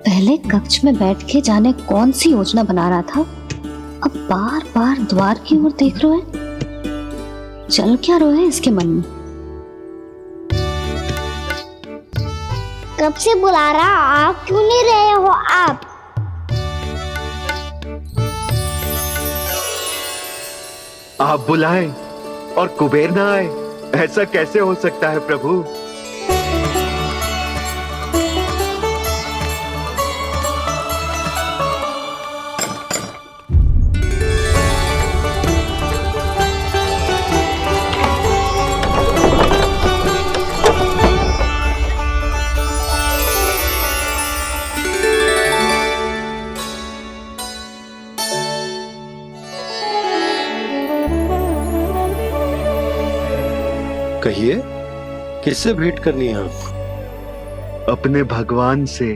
पहले कक्ष में बैठ के जाने कौन सी योजना बना रहा था, अब बार बार द्वार की ओर देख रहे हैं। चल क्या रहे हैं इसके मन में? कब से बुला रहा, आप क्यों नहीं रहे हो? आप बुलाएं और कुबेर ना आए, ऐसा कैसे हो सकता है प्रभु? कहिए, किससे भेंट करनी है आपको? अपने भगवान से।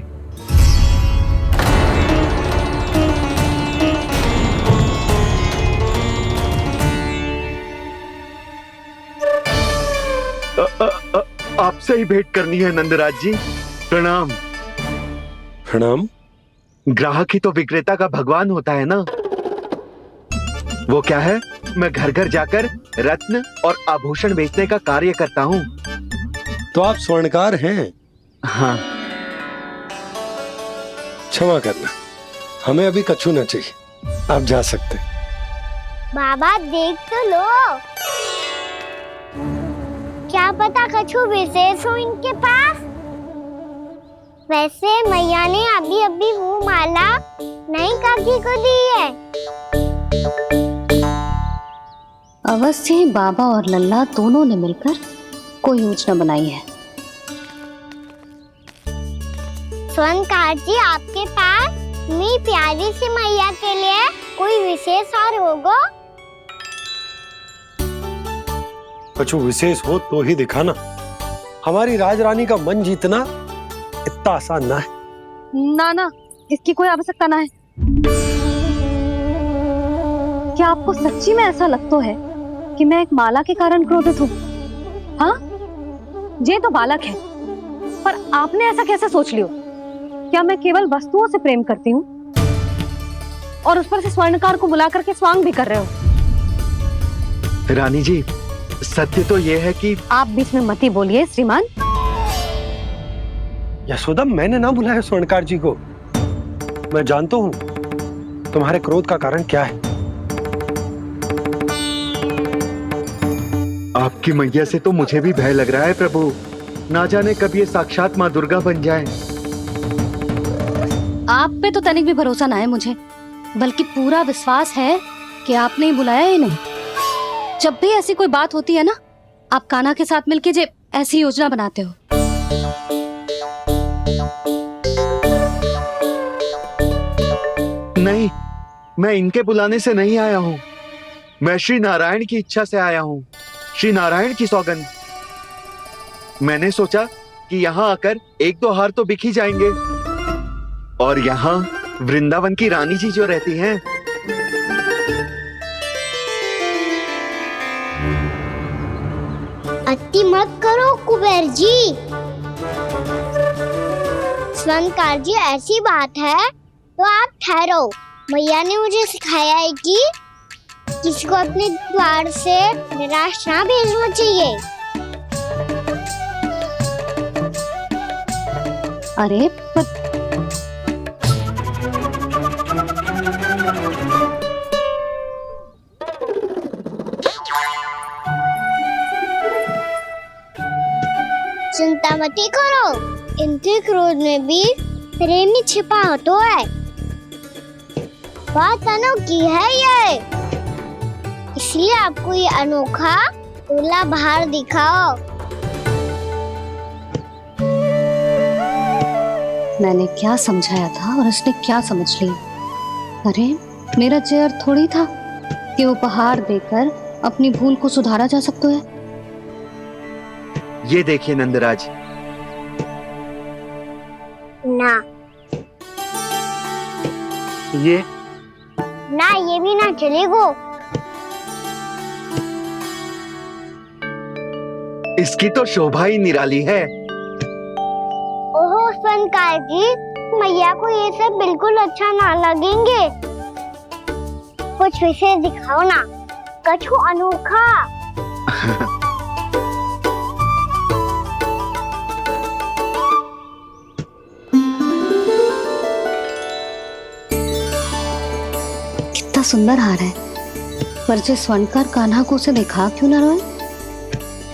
आपसे ही भेंट करनी है नंदराज जी। प्रणाम। प्रणाम। ग्राहक ही तो विक्रेता का भगवान होता है ना। वो क्या है, मैं घर घर जाकर रत्न और आभूषण बेचने का कार्य करता हूँ। तो आप स्वर्णकार हैं? हाँ। क्षमा करना, हमें अभी कछु न चाहिए, आप जा सकते। बाबा देख तो लो, क्या पता कछु विशेष हो इनके पास। वैसे मैया ने अभी अभी वो माला नई काकी को दी है। अवश्य ही बाबा और लल्ला दोनों ने मिलकर कोई योजना बनाई है। स्वर्णकार जी, आपके पास मेरी प्यारी सी मैया के लिए कोई विशेष और होगा? कछु विशेष हो तो ही दिखाना। हमारी राजरानी का मन जीतना इतना आसान ना है। ना, इसकी कोई आवश्यकता ना है। क्या आपको सच्ची में ऐसा लगता है कि मैं एक माला के कारण क्रोधित हूँ? हाँ, ये तो बालक है, पर आपने ऐसा कैसे सोच लिया? क्या मैं केवल वस्तुओं से प्रेम करती हूँ और उस पर से स्वर्णकार को बुला करके स्वांग भी कर रहे हो? रानी जी, सत्य तो ये है कि आप बीच में मत ही बोलिए श्रीमान। यशोदा, मैंने ना बुलाया स्वर्णकार जी को। मैं जानता हूँ तुम्हारे क्रोध का कारण क्या है। आपकी मैया से तो मुझे भी भय लग रहा है प्रभु। ना जाने कब ये साक्षात माँ दुर्गा बन जाए। आप पे तो तनिक भी भरोसा ना है मुझे, बल्कि पूरा विश्वास है कि आपने ही बुलाया ही नहीं। जब भी ऐसी कोई बात होती है ना, आप कान्हा के साथ मिलके जे ऐसी योजना बनाते हो। नहीं, मैं इनके बुलाने से नहीं आया हूँ। मैं श्री नारायण की इच्छा से आया हूँ। श्री नारायण की सौगंध। मैंने सोचा कि यहाँ आकर एक दो हार तो बिक ही जाएंगे। और यहाँ वृंदावन की रानी जी जो रहती हैं, अति मत करो कुबेर जी। स्वर्णकार जी, ऐसी बात है तो आप ठहरो। मैया ने मुझे सिखाया है कि किसी को अपने द्वार से निराश ना भेजना चाहिए। अरे चिंता मत करो, इनके क्रोध में भी प्रेम ही छिपा तो है। बात अनोखी है ये, इसलिए आपको ये अनोखा दूल्हा बाहर दिखाओ। मैंने क्या समझाया था और उसने क्या समझ लिया? अरे मेरा जहर थोड़ी था कि उपहार देकर अपनी भूल को सुधारा जा सकता है। ये देखिए नंदराज। ना, ये भी ना चलेगो। इसकी तो शोभा ही निराली है। ओहो स्वर्णकार जी, मैया को ये सब बिल्कुल अच्छा ना लगेंगे। कुछ विशेष दिखाओ ना, कछु अनोखा। कितना सुंदर हार है, पर जो स्वर्णकार कान्हा को उसे दिखा क्यों ना रोए?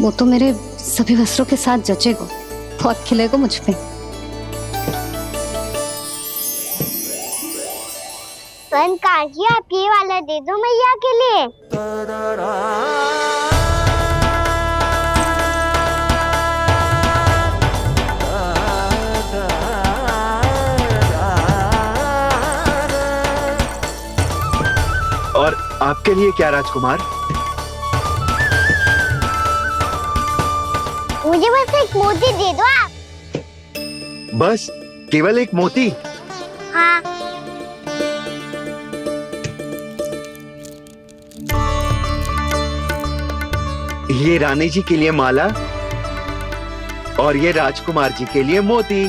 वो तो मेरे सभी वस्त्रों के साथ जचेगा, बहुत खिलेगा मुझ पे। स्वर्णकार जी, आप ये वाला दे दो मैया के लिए। और आपके लिए क्या राजकुमार? मुझे बस एक मोती दे दो आप। बस केवल एक मोती? हाँ। ये रानी जी के लिए माला और ये राजकुमार जी के लिए मोती।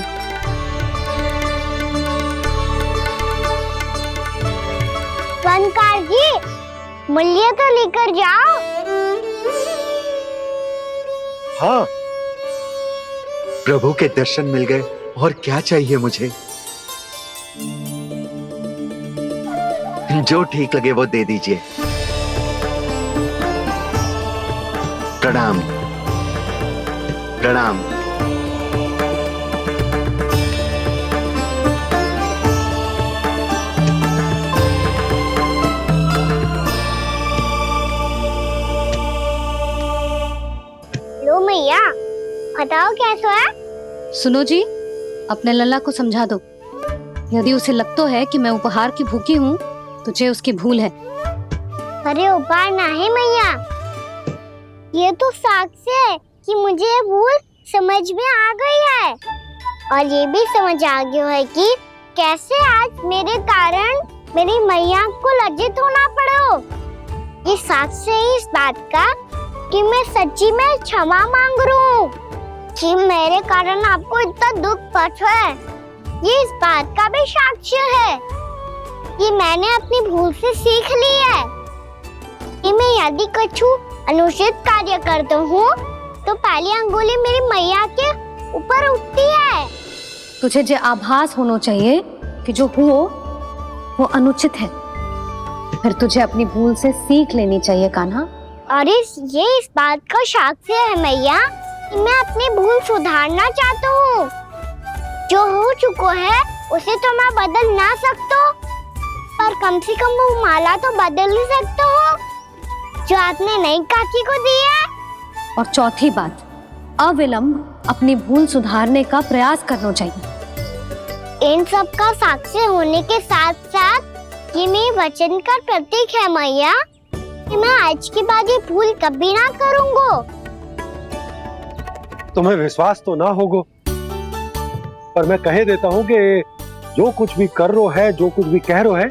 स्वर्णकार जी, मूल्य तो लेकर जाओ। हाँ, प्रभु के दर्शन मिल गए, और क्या चाहिए मुझे? जो ठीक लगे वो दे दीजिए। प्रणाम प्रणाम। लो मैया, बताओ कैसा है? सुनो जी, अपने लल्ला को समझा दो। यदि उसे लगता है कि मैं उपहार की भूखी हूँ, तो ये उसकी भूल है। अरे उपहार ना है मैया, ये तो साक्ष्य है कि मुझे ये भूल समझ में आ गई है, और ये भी समझ आ गया है कि कैसे आज मेरे कारण मेरी मैया को लज्जित होना पड़ो। ये साक्ष्य है इस बात का कि मैं सच्ची में क्षमा मांग रहा हूँ कि मेरे कारण आपको इतना दुख पहुंचा है। ये इस बात का भी साक्ष्य है कि मैंने अपनी भूल से सीख ली है कि मैं यदि कछु अनुचित कार्य करता हूँ तो पहली अंगुली मेरी मैया के ऊपर उठती है। तुझे जो आभास होना चाहिए कि जो हुआ वो अनुचित है, फिर तुझे अपनी भूल से सीख लेनी चाहिए कान्हा। और ये इस बात का साक्ष्य है मैया कि मैं अपनी भूल सुधारना चाहता हूँ। जो हो चुका है उसे तो मैं बदल ना सकता, पर कम से कम वो माला तो बदल ही सकता हूँ जो आपने नई काकी को दी है। और चौथी बात, अविलंब अपनी भूल सुधारने का प्रयास करना चाहिए। इन सब का साक्ष्य होने के साथ साथ ये मेरे वचन का प्रतीक है मैया कि मैं आज के बाद ये भूल कभी ना करूँगा। तुम्हें विश्वास तो ना होगा, पर मैं कह देता हूँ कि जो कुछ भी कर रो है, जो कुछ भी कह रो है,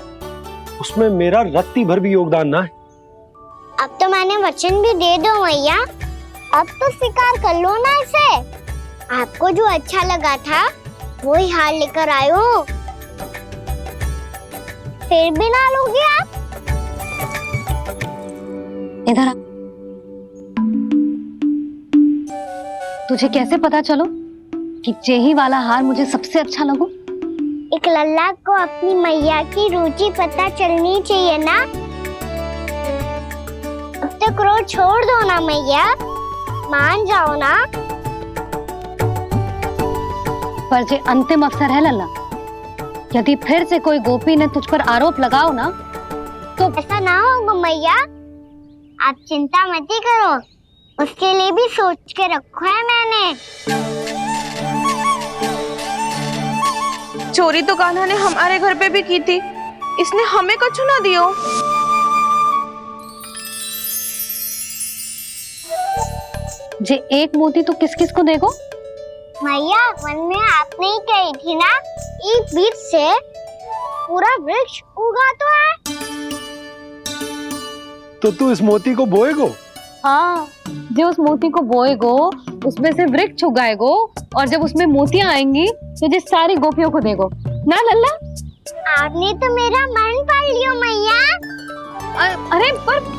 उसमें मेरा रत्ती भर भी योगदान ना है। अब तो मैंने वचन भी दे दो मैया, अब तो स्वीकार कर लो ना इसे। आपको जो अच्छा लगा था वही हार लेकर आयो, फिर भी ना लोगे आप? इधर आ। तुझे कैसे पता चलो कि यही वाला हार मुझे सबसे अच्छा लगो? एक लल्ला को अपनी मैया की रुचि पता चलनी चाहिए ना। अब तो क्रोध छोड़ दो ना मैया, मान जाओ ना। पर ये अंतिम अवसर है लल्ला, यदि फिर से कोई गोपी ने तुझ पर आरोप लगाओ ना तो ऐसा ना होगा मैया, आप चिंता मत ही करो, उसके लिए भी सोच के रखा है मैंने। चोरी तो कान्हा ने हमारे घर पे भी की थी, इसने हमें कछु ना दियो। जे एक मोती तो किस किस को देगो? मैया, मन में आपने ही कही थी ना, एक बीज से पूरा वृक्ष उगा तो है। तो तू इस मोती को बोएगो? हाँ, जो उस मोती को बोएगो उसमें से वृक्ष उगाएगो, और जब उसमें मोतियां आएंगी तो जिस सारी गोपियों को देगो। ना लल्ला। आपने तो मेरा मन पढ़ लियो मैया। अरे पर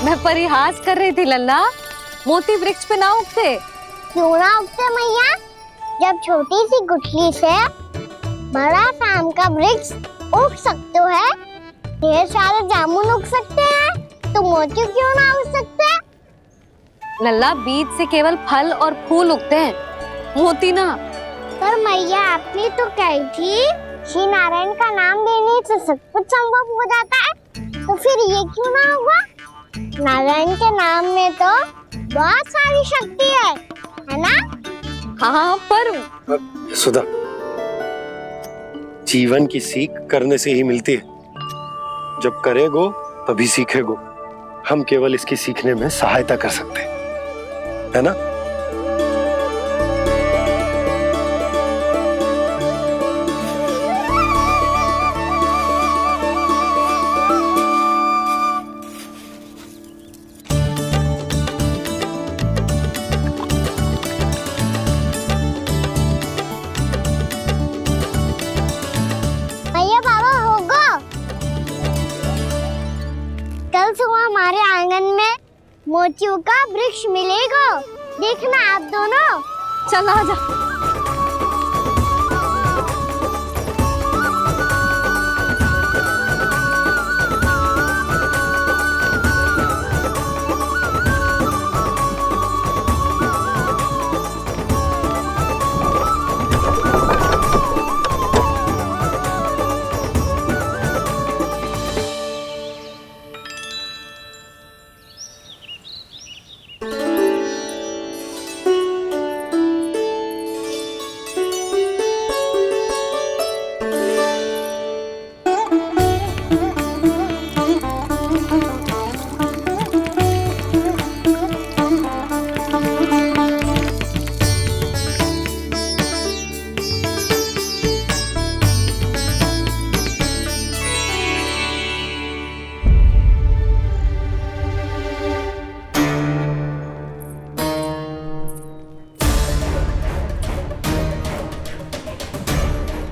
मैं परिहास कर रही थी लल्ला, मोती वृक्ष पे ना उगते। क्यों ना उगते मैया? जब छोटी सी गुठली से बड़ा आम का वृक्ष उग सकते है, ढेर सारे जामुन उग सकते हैं, तो मोती क्यों ना उग सकते? लल्ला, बीज से केवल फल और फूल उगते हैं, मोती ना। पर मैया आपने तो कही थी श्री नारायण का नाम लेने से सब कुछ संभव हो जाता है, तो फिर ये क्यों ना हुआ? नारायण के नाम में तो बहुत सारी शक्ति है ना? हाँ पर सुधा, जीवन की सीख करने से ही मिलती है। जब करेगो तभी सीखेगो। हम केवल इसकी सीखने में सहायता कर सकते हैं, है ना? भैया बाबा होगो, कल सुबह हमारे आंगन में मोतियों का वृक्ष मिलेगा, देखना आप दोनों। चल आजा।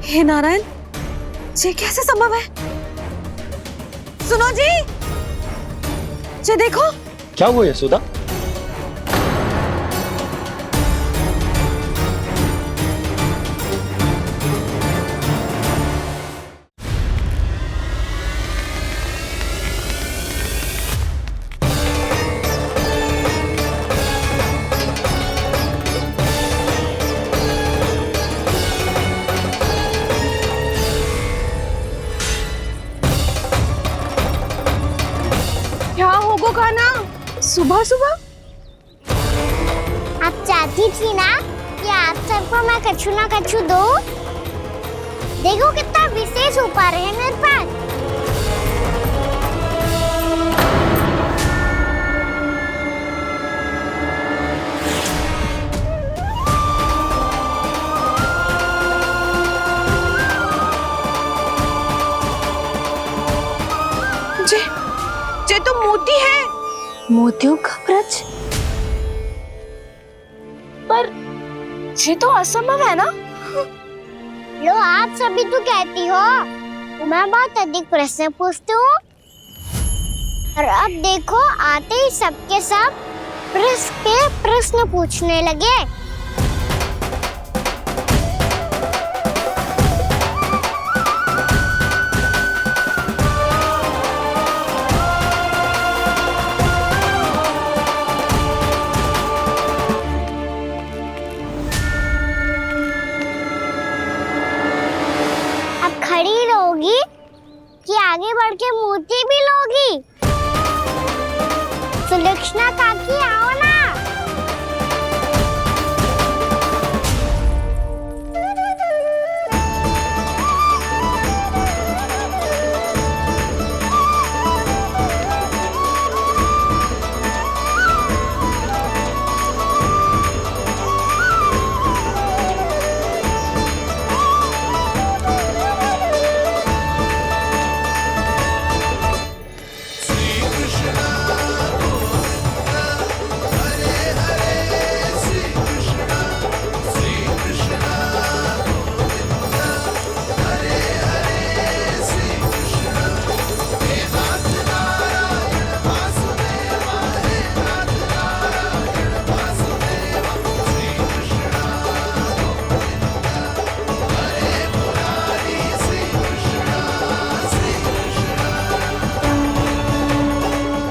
हे नारायण, ये कैसे संभव है? सुनो जी, ये देखो। क्या हुआ यशोदा? क्या होगो खाना सुबह सुबह? आप चाहती थी ना कि आप सबको मैं कछु ना कछु दो। देखो कितना विशेष उपहार है मेरे पास। जे तो मोती है। मोतियों का वृक्ष? पर ये तो असंभव है ना? लो, आप सभी तो कहती हो मैं बहुत अधिक प्रश्न पूछती हूँ, और अब देखो आते ही सबके सब प्रश्न पे प्रश्न पूछने लगे। अब खड़ी रहोगी कि आगे बढ़ के मोती भी लोगी? सुलक्षणा काकी आओ ना।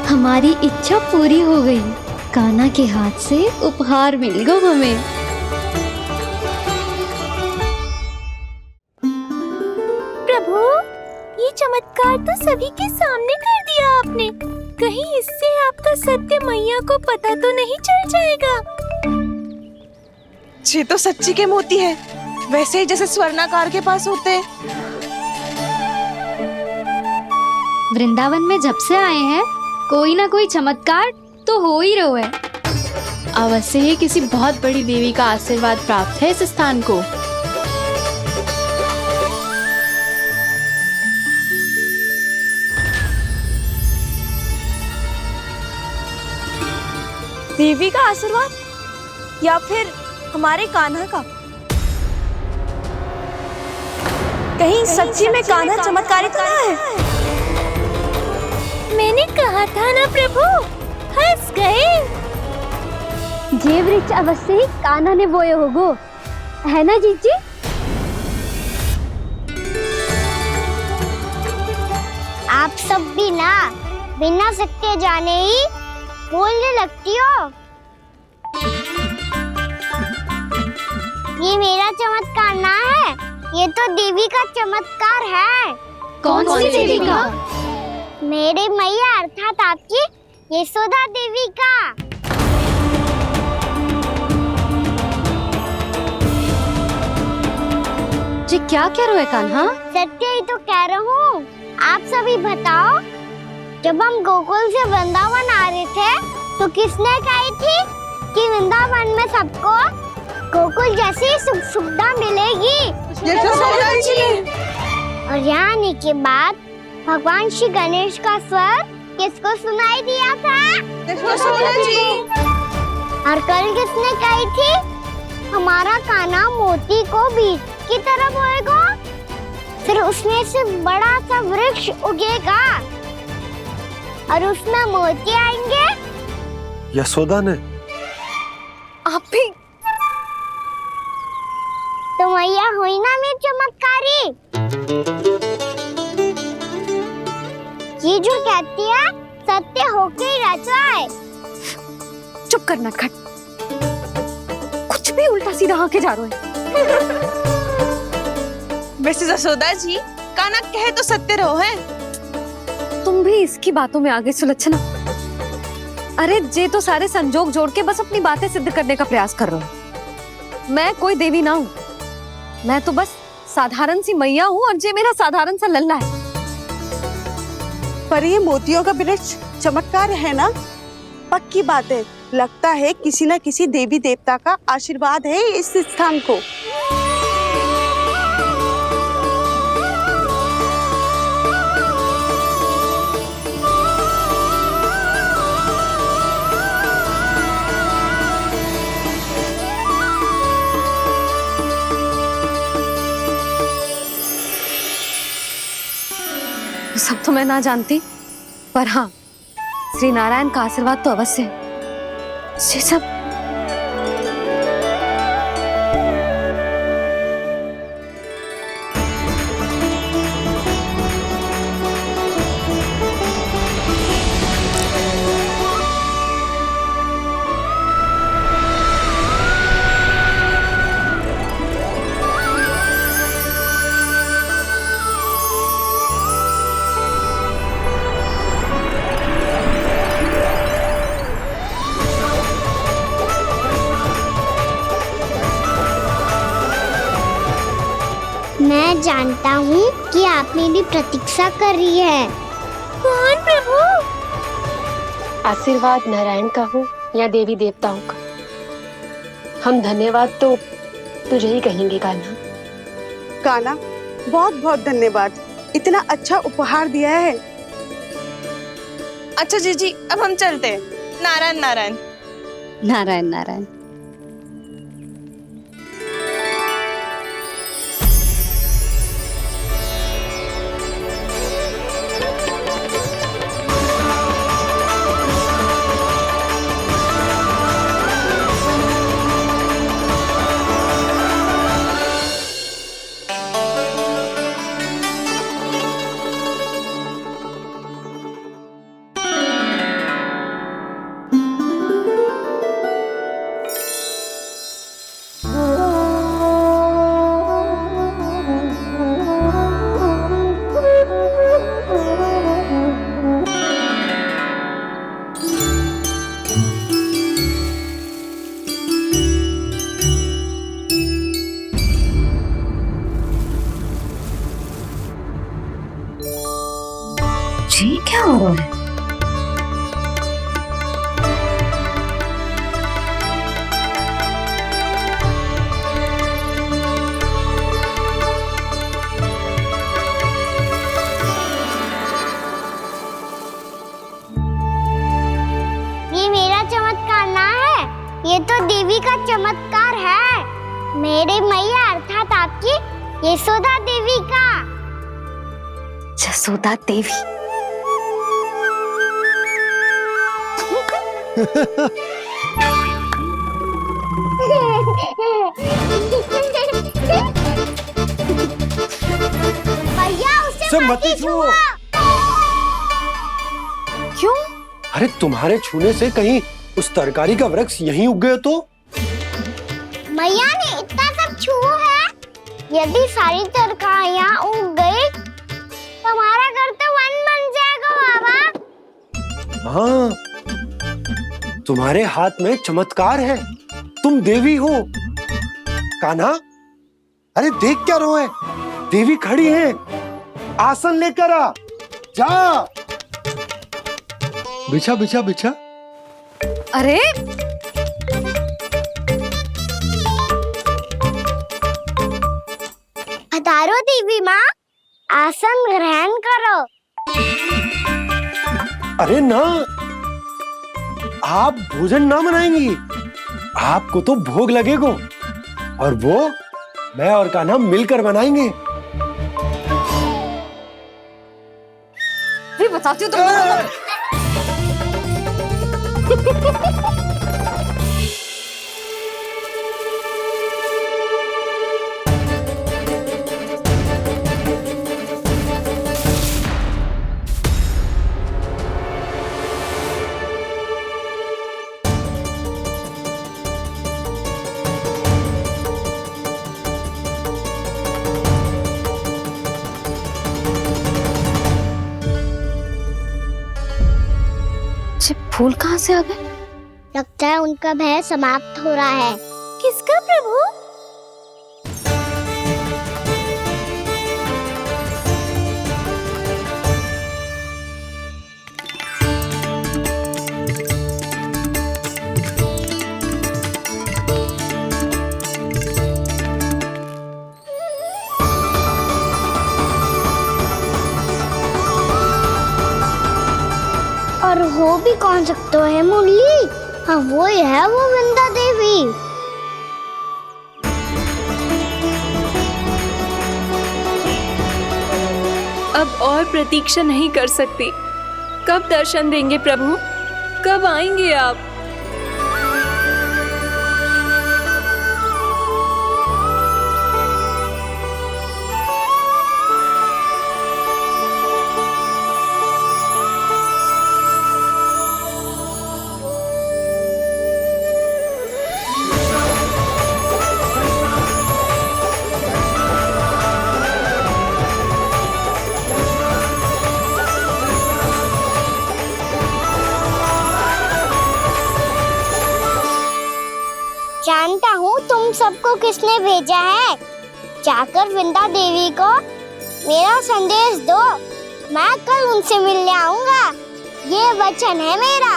हमारी इच्छा पूरी हो गई। कान्हा के हाथ से उपहार मिल गो हमें। प्रभु, ये चमत्कार तो सभी के सामने कर दिया आपने। कहीं इससे आपका सत्य मैया को पता तो नहीं चल जाएगा? ये तो सच्ची के मोती है, वैसे ही जैसे स्वर्णाकार के पास होते हैं। वृंदावन में जब से आए हैं कोई ना कोई चमत्कार तो हो ही रहा है। अवश्य ही किसी बहुत बड़ी देवी का आशीर्वाद प्राप्त है इस स्थान को। देवी का आशीर्वाद या फिर हमारे कान्हा का? कहीं सच्ची में कान्हा चमत्कारी तो ना है? मैंने कहा था ना प्रभु, हंस गए। ये वृक्ष अवश्य ही कान्हा ने बोए होगो, है ना जीजी? आप सब भी ना बिना सत्य जाने ही बोलने लगती हो। ये मेरा चमत्कार ना है, ये तो देवी का चमत्कार है। कौन सी देवी का? मेरे मैया अर्थात आपकी यशोदा देवी का। जी क्या कह रहे हो कान्हा? सत्य ही तो कह रहा हूँ। आप सभी बताओ, जब हम गोकुल से वृंदावन आ रहे थे तो किसने कही थी कि वृंदावन में सबको गोकुल जैसी सुख सुविधा मिलेगी? यशोदा जी। और यहाँ आने के बाद भगवान श्री गणेश का स्वर किसको सुनाई दिया था? यशोदा जी। और कल किसने कही थी हमारा कान्हा मोती को बीज की तरफ होएगा, फिर उसमें से बड़ा सा वृक्ष उगेगा और उसमें मोती आएंगे? यशोदा ने? आप भी तो मैया हुई ना मेरी चमत्कारी। ये जो कहती है सत्य होके ही रहता है। चुप कर नटखट, कुछ भी उल्टा सीधा आके जा रहे हो। वैसे यशोदा जी, कान्हा कहे तो सत्य रहो है। तुम भी इसकी बातों में आगे सुलझना। अरे जे तो सारे संजोग जोड़ के बस अपनी बातें सिद्ध करने का प्रयास कर रहे हो। मैं कोई देवी ना हूँ, मैं तो बस साधारण सी मैया हूँ और जे मेरा साधारण सा लल्ला है। पर ये मोतियों का वृक्ष चमत्कार है ना? पक्की बात है, लगता है किसी न किसी देवी देवता का आशीर्वाद है इस स्थान को। सब तो मैं ना जानती, पर हाँ, श्री नारायण का आशीर्वाद तो अवश्य है। ये सब मैं जानता हूँ कि आप मेरी प्रतीक्षा कर रही है। कौन प्रभु? आशीर्वाद नारायण का हो या देवी देवताओं का, हम धन्यवाद तो तुझे ही कहेंगे कान्हा। कान्हा, बहुत बहुत धन्यवाद, इतना अच्छा उपहार दिया है। अच्छा जीजी, अब हम चलते हैं। नारायण नारायण। नारायण नारायण। क्यों है? ये मेरा चमत्कार ना है, ये तो देवी का चमत्कार है, मेरी मैया अर्थात आपकी यशोदा देवी का। जसोदा देवी। भैया उसे सब मत मत छुओ। क्यों? अरे तुम्हारे छूने से कहीं उस तरकारी का वृक्ष यहीं उग गए तो? मैया ने इतना सब छुआ है, यदि सारी तरकारियां उग गई तो हमारा घर तो वन बन जाएगा बाबा। हाँ, तुम्हारे हाथ में चमत्कार है, तुम देवी हो। कान्हा, अरे देख क्या रोए, देवी खड़ी है, आसन लेकर आ, जा। बिछा बिछा बिछा। अरे पधारो देवी माँ, आसन ग्रहण करो। अरे ना, आप भोजन ना बनाएंगी, आपको तो भोग लगेगा और वो मैं और कान्हा मिलकर बनाएंगे। भी बताती हूँ तुम। फूल कहाँ से आ गए? लगता है उनका भय समाप्त हो रहा है। किसका प्रभु? और वो भी कौन सकता है मुरली? हाँ वो ही है, वो वृंदा देवी। अब और प्रतीक्षा नहीं कर सकती। कब दर्शन देंगे प्रभु? कब आएंगे आप? जानता हूँ तुम सबको किसने भेजा है। जाकर वृंदा देवी को मेरा संदेश दो, मैं कल उनसे मिलने आऊंगा, ये वचन है मेरा।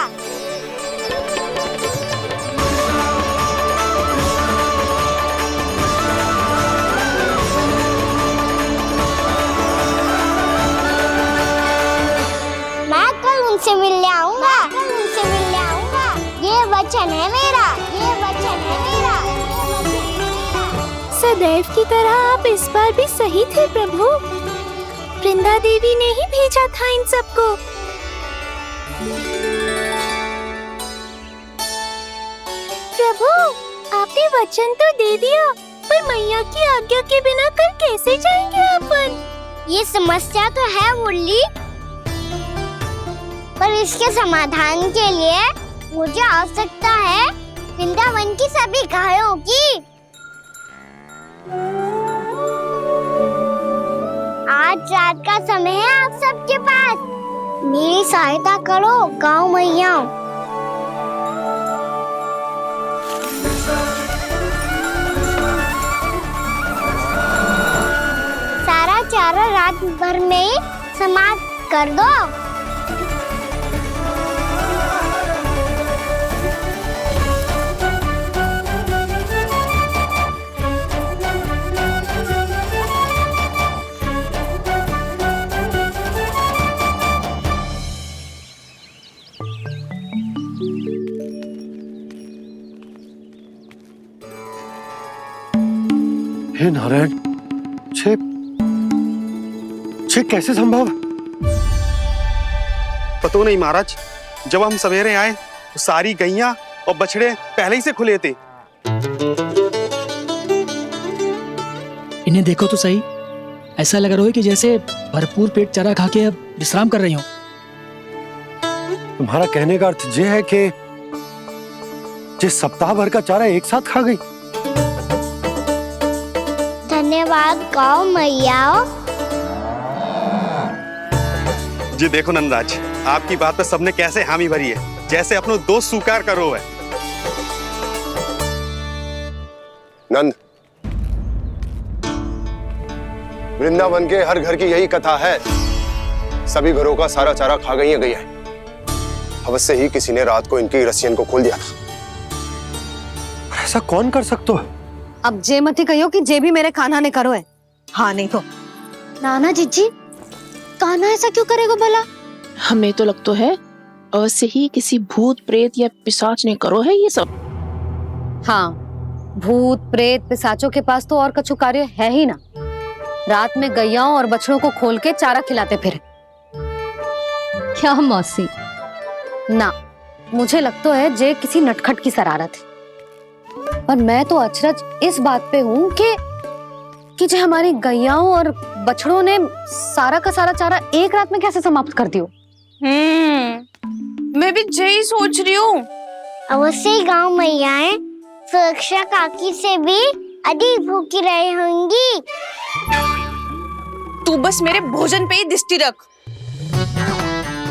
मैं कल उनसे मिलने आऊंगा, ये वचन है मेरा, ये वचन है मेरा। सदैव की तरह आप इस बार भी सही थे प्रभु। वृंदा देवी ने ही भेजा था इन सबको। प्रभु, आपने वचन तो दे दिया, पर मैया की आज्ञा के बिना कल कैसे जाएंगे अपन? ये समस्या तो है मुरली, पर इसके समाधान के लिए मुझे आवश्यकता है वृंदावन की सभी गायों की। आज रात का समय है आप सबके पास, मेरी सहायता करो गाँव मैया। सारा चारा रात भर में समाप्त कर दो। हे नारायण, छे कैसे संभव? पतो नहीं महाराज, जब हम सवेरे आए तो सारी गैया और बछड़े पहले ही से खुले थे। इन्हें देखो तो सही, ऐसा लग रहा है कि जैसे भरपूर पेट चारा खा के अब विश्राम कर रही हूँ। तुम्हारा कहने का अर्थ ये है कि जिस सप्ताह भर का चारा एक साथ खा गई। धन्यवाद गाओ मैया। जी देखो नंदराज, आपकी बात पे सबने कैसे हामी भरी है, जैसे अपनो दोस्त स्वीकार करो है। नंद, वृंदावन के हर घर की यही कथा है, सभी घरों का सारा चारा खा गई है गैया। अवश्य ही किसी ने रात को इनकी रस्सियन को खोल दिया था। ऐसा कौन कर सकता है? अब जे मत कहियो कि जे भी मेरे कान्हा ने करो है। हाँ नहीं तो नाना जीजी, कान्हा ऐसा क्यों करेगा भला? हमें तो लगता है अवश्य ही किसी भूत प्रेत या पिशाच ने करो है ये सब। हाँ, भूत प्रेत पिशाचों के पास तो और कछु कार्य है ही ना। रात में गैयाओं और बछड़ों को खोल के चारा खिलाते फिर। क्या मौसी? ना, मुझे लगता है जे किसी नटखट की शरारत है। पर मैं तो अचरज इस बात पे हूँ कि जो हमारी गैयाओं और बछड़ों ने सारा का सारा चारा एक रात में कैसे समाप्त कर दियो। मैं भी यही सोच रही हूँ। अवश्य ही गाँव मैयाएं सुरक्षा काकी से भी अधिक भूखी रही होंगी। तू बस मेरे भोजन पे ही दृष्टि रख।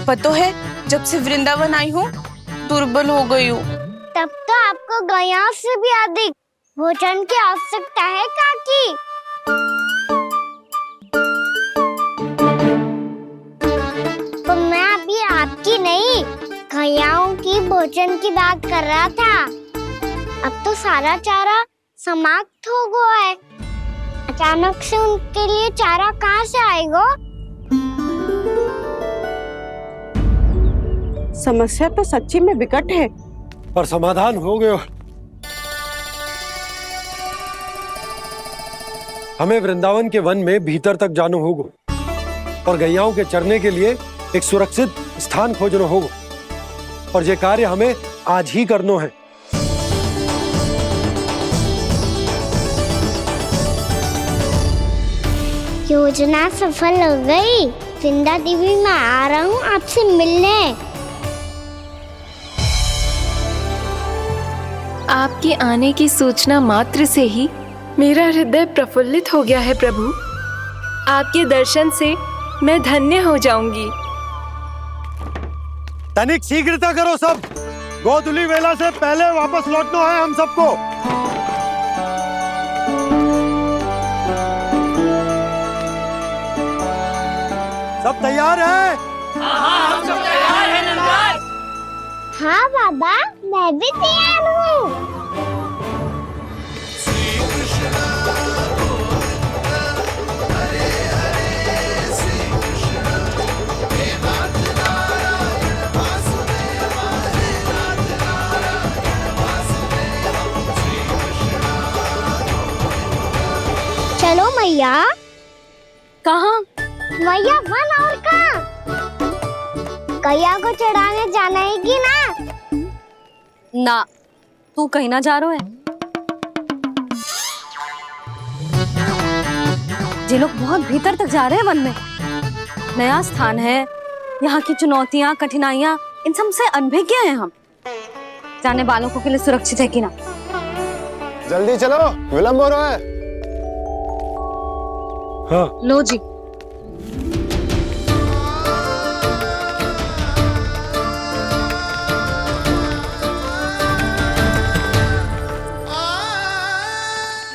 पता है, जब से वृंदावन आई हूँ दुर्बल हो गई हूँ। तब तो आपको गैया से भी अधिक भोजन की आवश्यकता है काकी। तो मैं अभी आपकी नहीं, गैयाओं की भोजन की बात कर रहा था। अब तो सारा चारा समाप्त हो गया है, अचानक से उनके लिए चारा कहाँ से आएगा? समस्या तो सच्ची में विकट है, पर समाधान हो गया। हमें वृंदावन के वन में भीतर तक जाना होगा और गैयाओं के चरने के लिए एक सुरक्षित स्थान खोजना होगा, और ये कार्य हमें आज ही करना है। योजना सफल हो गई। वृंदा देवी, मैं आ रहा हूँ आपसे मिलने। आपके आने की सूचना मात्र से ही मेरा हृदय प्रफुल्लित हो गया है प्रभु। आपके दर्शन से मैं धन्य हो जाऊंगी। तनिक शीघ्रता करो सब, गोधुली वेला से पहले वापस लौटना है हम सबको। सब तैयार है? हाँ, हम सब तैयार हैं नंदलाल। हाँ बाबा, मैं भी तैयार हूँ। चलो मैया। कहाँ? मैया वन और कहाँ? गैया को चढ़ाने जाना है कि ना? ना, तू कहीं ना जा रहा है। ये लोग बहुत भीतर तक जा रहे हैं वन में। नया स्थान है, यहाँ की चुनौतियाँ, कठिनाइयाँ, इन सब से अनभिज्ञ हैं हम। जाने वालों के लिए सुरक्षित है कि ना? जल्दी चलो, विलंब हो रहा है। हाँ। लो जी।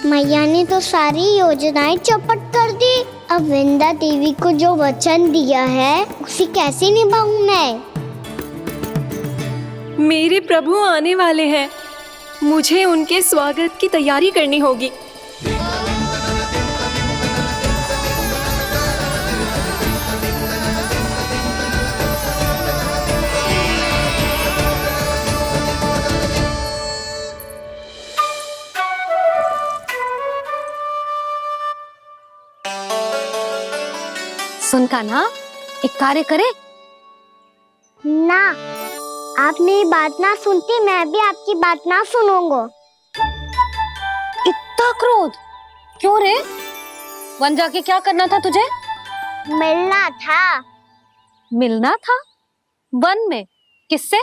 मैया ने तो सारी योजनाएं चौपट कर दी। अब वृंदा देवी को जो वचन दिया है उसे कैसे निभाऊं मैं? मेरे प्रभु आने वाले हैं, मुझे उनके स्वागत की तैयारी करनी होगी। सुन कान्हा, एक कार्य करे। ना, आप मेरी बात ना सुनती, मैं भी आपकी बात ना सुनूंगा। इतना क्रोध क्यों रे? वन जाके क्या करना था तुझे? मिलना था। मिलना था? वन में? किससे?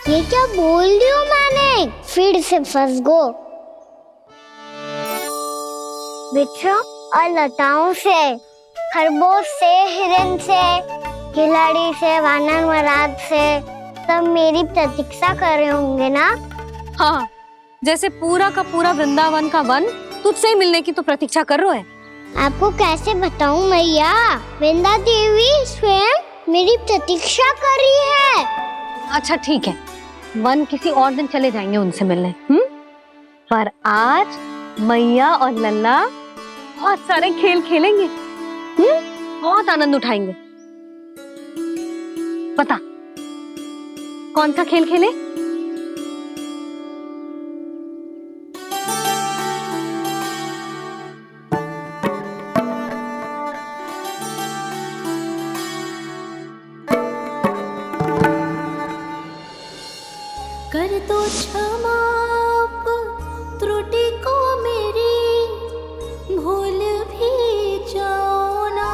ये क्या बोल रही हूँ मैंने? फिर से फंस गो। वृक्षों और लताओं से, खरगोश से, हिरन से, खिलाड़ी से, वानर महाराज से, सब मेरी प्रतीक्षा कर रहे होंगे ना? हाँ, जैसे पूरा का पूरा वृंदावन का वन तुझसे ही मिलने की तो प्रतीक्षा कर रहा है। आपको कैसे बताऊं मैया? वृंदा देवी स्वयं मेरी प्रतीक्षा कर रही है। अच्छा ठीक है, वन किसी और दिन चले जाएंगे उनसे मिलने। पर आज मैया और लल्ला बहुत सारे खेल खेलेंगे। बहुत आनंद उठाएंगे। पता कौन सा खेल खेले? कर दो क्षमा त्रुटि को मेरी, भूल भी जाओ ना।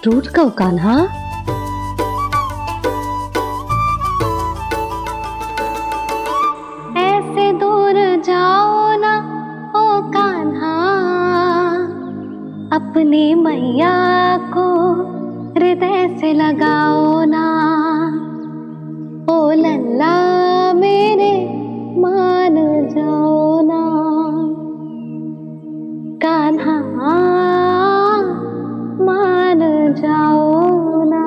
टूट कब कान्हा? ऐसे दूर जाओ ना ओ कान्हा, अपनी मैया को हृदय से लगाओ ना। ओ लल्ला मेरे मान जाओ ना, कान्हा मान जाओ ना।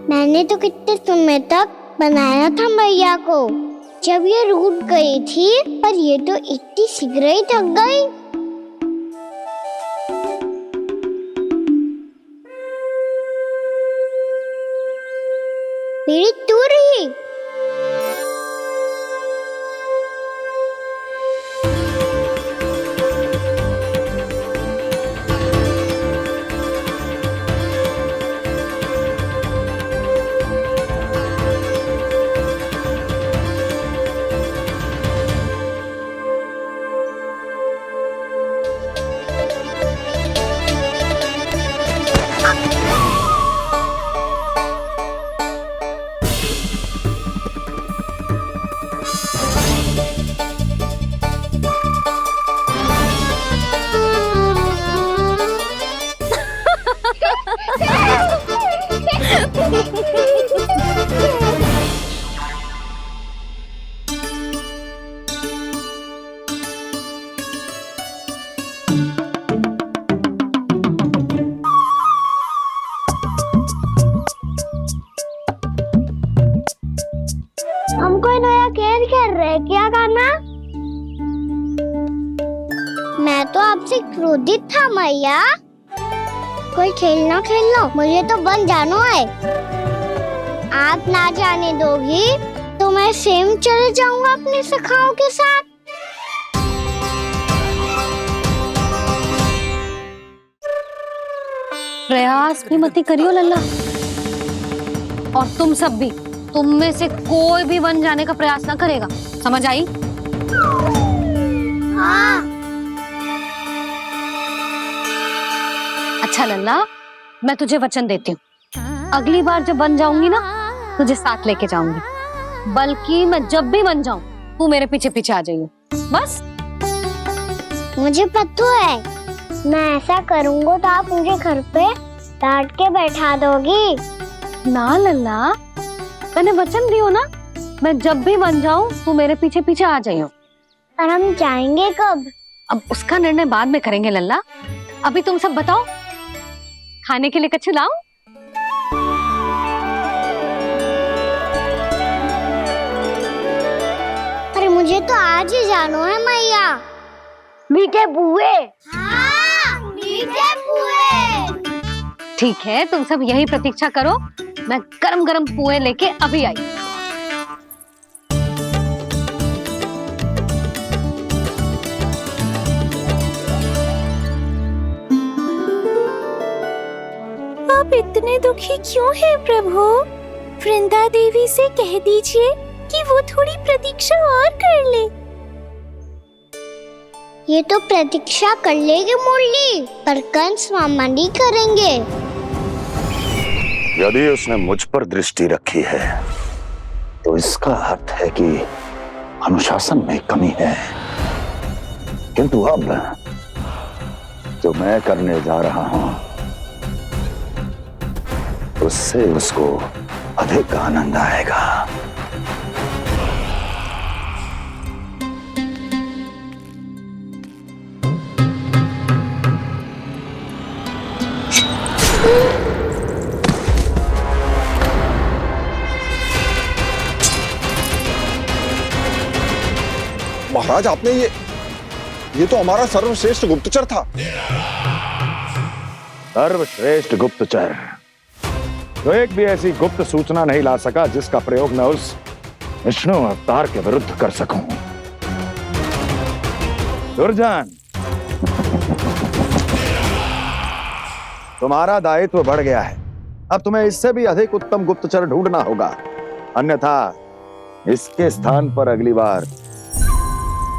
मैंने तो कितने समय तक बनाया था मैया को, जब ये रूठ गई थी, पर ये तो इतनी शीघ्र ही थक गई। मेरी तू रही। हमको नया खेल खेल रहे, क्या करना? मैं तो आपसे क्रोधित था मैया। कोई खेलना खेलना, मुझे तो बन जानो है। आप ना जाने दोगी तो मैं स्वयं चले जाऊंगा अपने सखाओं के साथ। प्रयास भी मत करियो लल्ला, और तुम सब भी, तुम में से कोई भी वन जाने का प्रयास ना करेगा, समझ आई? हाँ। अच्छा लल्ला, मैं तुझे वचन देती हूँ, अगली बार जब वन जाऊंगी ना, तुझे साथ लेके जाऊंगी। बल्कि मैं जब भी वन जाऊं, तू मेरे पीछे पीछे आ जाइए, बस। मुझे पता है, मैं ऐसा करूंगा तो आप मुझे घर पे डांट के बैठा दोगी। ना लल्ला, मैंने वचन दियो ना, मैं जब भी वन जाऊं तू मेरे पीछे पीछे आ जाइयो। पर हम जाएंगे कब? अब उसका निर्णय बाद में करेंगे लल्ला। अभी तुम सब बताओ, खाने के लिए कुछ लाऊं? अरे मुझे तो आज ही जाना है मैया। मीठे पुए। हाँ, मीठे पुए। ठीक है, तुम सब यही प्रतीक्षा करो, मैं गरम गरम पुए लेके अभी आई। आप इतने दुखी क्यों हैं प्रभु? वृंदा देवी से कह दीजिए कि वो थोड़ी प्रतीक्षा और कर ले। ये तो प्रतीक्षा कर लेगी मुरली, पर कंस मामा नहीं करेंगे। यदि उसने मुझ पर दृष्टि रखी है तो इसका अर्थ है कि अनुशासन में कमी है। किंतु अब जो मैं करने जा रहा हूं उससे उसको अधिक आनंद आएगा। महाराज, आपने ये तो हमारा सर्वश्रेष्ठ गुप्तचर था। सर्वश्रेष्ठ गुप्तचर जो एक भी ऐसी गुप्त सूचना नहीं ला सका जिसका प्रयोग मैं उस विष्णु अवतार के विरुद्ध कर सकूं। दुर्जन, तुम्हारा दायित्व बढ़ गया है। अब तुम्हें इससे भी अधिक उत्तम गुप्तचर ढूंढना होगा, अन्यथा इसके स्थान पर अगली बार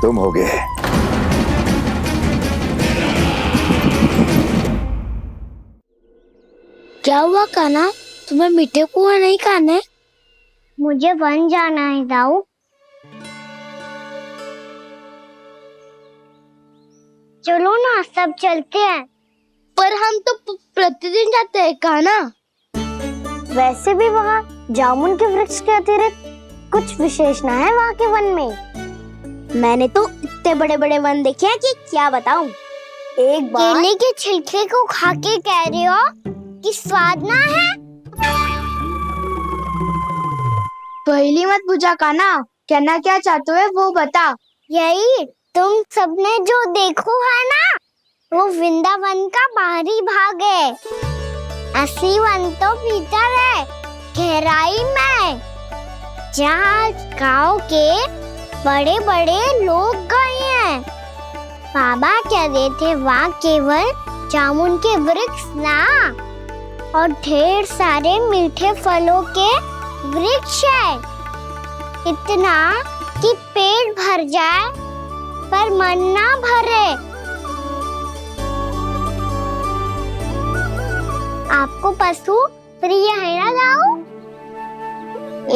तुम होगे। क्या हुआ कान्हा, तुम्हें मीठे पुआ नहीं खाने? मुझे वन जाना है दाऊ। चलो ना, सब चलते हैं। पर हम तो प्रतिदिन जाते हैं कान्हा। वैसे भी वहाँ जामुन के वृक्ष के अतिरिक्त कुछ विशेष ना है वहाँ के वन में। मैंने तो इतने बड़े बड़े वन देखे हैं कि क्या बताऊं। एक बार केले के छिलके को खा के कह रहे हो कि स्वाद ना है? पहली मत बुझा कान्हा, कहना क्या चाहते हो वो बता। यही तुम सबने जो देखो है ना, वो वृंदावन का बाहरी भाग है। असली वन तो भीतर है, गहराई में, जहाँ गांव के बड़े बड़े लोग गए हैं। बाबा कह रहे थे वहाँ केवल जामुन के वृक्ष ना, और ढेर सारे मीठे फलों के वृक्ष है। इतना कि पेट भर जाए पर मन ना भरे। आपको पशु प्रिय है ना दाऊ?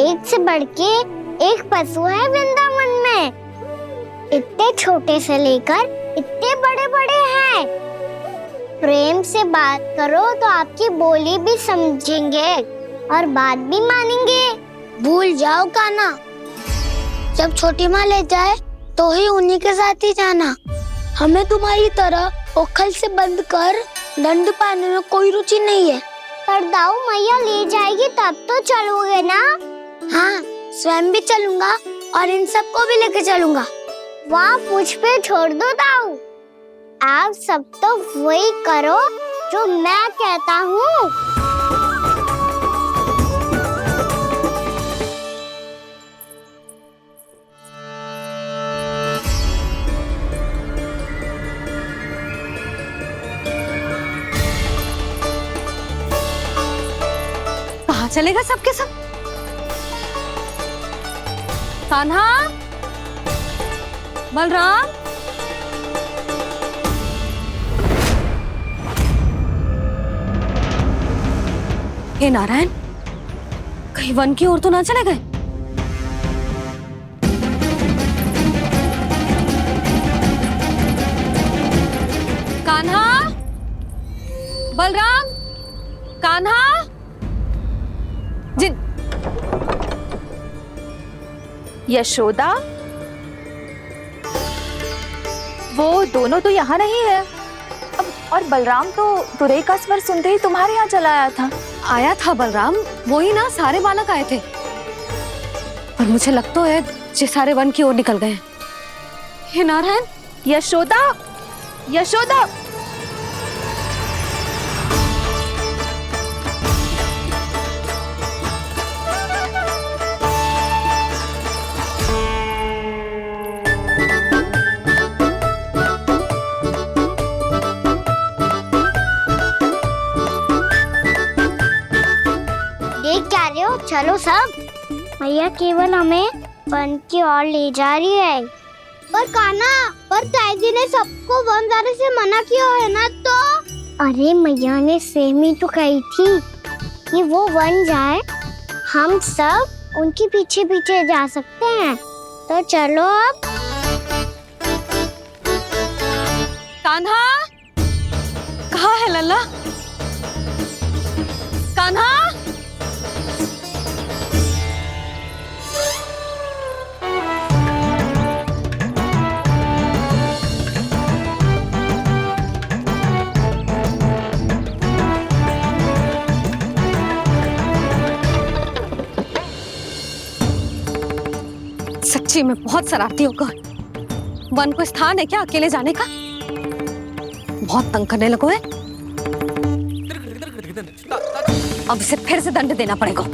एक से बढ़ के एक पशु है वृंदावन में। इतने छोटे से लेकर इतने बड़े बड़े हैं। प्रेम से बात करो तो आपकी बोली भी समझेंगे और बात भी मानेंगे। भूल जाओ कान्हा, जब छोटी माँ ले जाए तो ही उन्हीं के साथ ही जाना। हमें तुम्हारी तरह ओखल से बंद कर दंड पाने में कोई रुचि नहीं है। पर दाऊ मैया ले जाएगी तब तो चलोगे ना? हाँ, स्वयं भी चलूंगा और इन सबको भी लेके चलूंगा। वाह, मुझ पे छोड़ दो दाऊ। आप सब तो वही करो जो मैं कहता हूँ। कहाँ चलेगा सबके सब? कान्हा, बलराम, हे नारायण, कहीं वन की ओर तो ना चले गए? कान्हा, बलराम, कान्हा, यशोदा, वो दोनों तो यहाँ नहीं है। और बलराम तो तुरई का स्वर सुनते ही तुम्हारे यहाँ चला आया था बलराम, वही ना सारे बालक आए थे। पर मुझे लगता है ये सारे वन की ओर निकल गए हैं। हे नारायण! यशोदा, यशोदा! देख क्या रहे हो? चलो सब। मैया केवल हमें वन की ओर ले जा रही है। पर कान्हा, पर ताईजी ने सबको वन जाने से मना किया है ना तो? अरे मैया ने सेम ही तो कही थी कि वो वन जाए, हम सब उनके पीछे पीछे जा सकते हैं। तो चलो अब। कान्हा, कहाँ है लल्ला? कान्हा! सच्ची में बहुत शरारती होगा। वन को स्थान है क्या अकेले जाने का? बहुत तंग करने लगो है। अब इसे फिर से दंड देना पड़ेगा।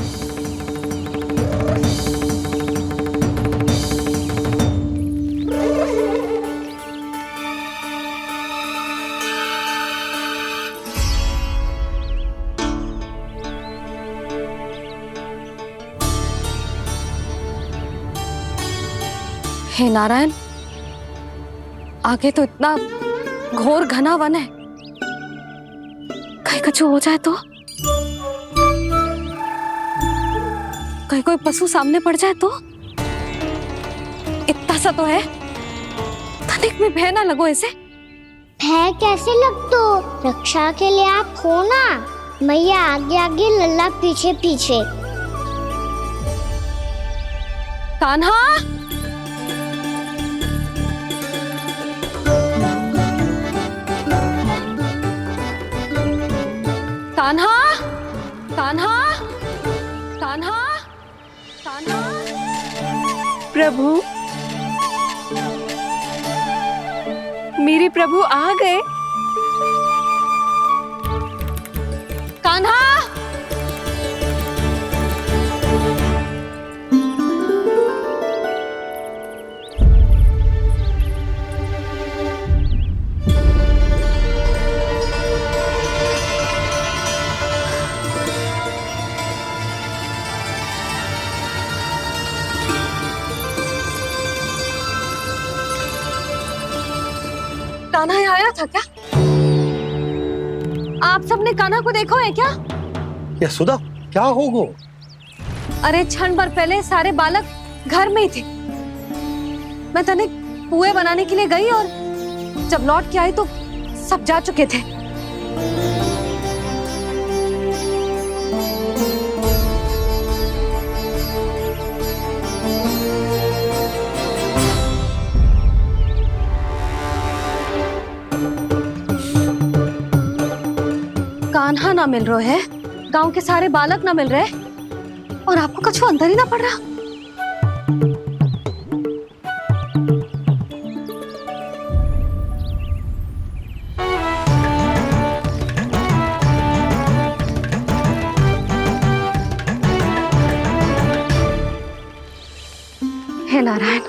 हे नारायण, आगे तो इतना घोर घना वन है, कहीं कुछ हो जाए तो? कहीं कोई पशु सामने पड़ जाए तो? इतना सा तो है, तनिक में भय ना लगो इसे। भय कैसे लग तो? रक्षा के लिए आप हो ना। मैया आगे आगे, लल्ला पीछे पीछे। कान्हा! कान्हा! कान्हा! कान्हा! कान्हा! प्रभु, मेरे प्रभु आ गए। कान्हा! कान्हा यहाँ आया था क्या? आप सबने कान्हा को देखो है क्या? यशोदा, क्या हो गो? अरे क्षण भर पहले सारे बालक घर में ही थे। मैं तनिक पुए बनाने के लिए गई और जब लौट के आई तो सब जा चुके थे। कान्हा ना मिल रहा है, गांव के सारे बालक ना मिल रहे, और आपको कुछ अंदर ही ना पड़ रहा। हे नारायण,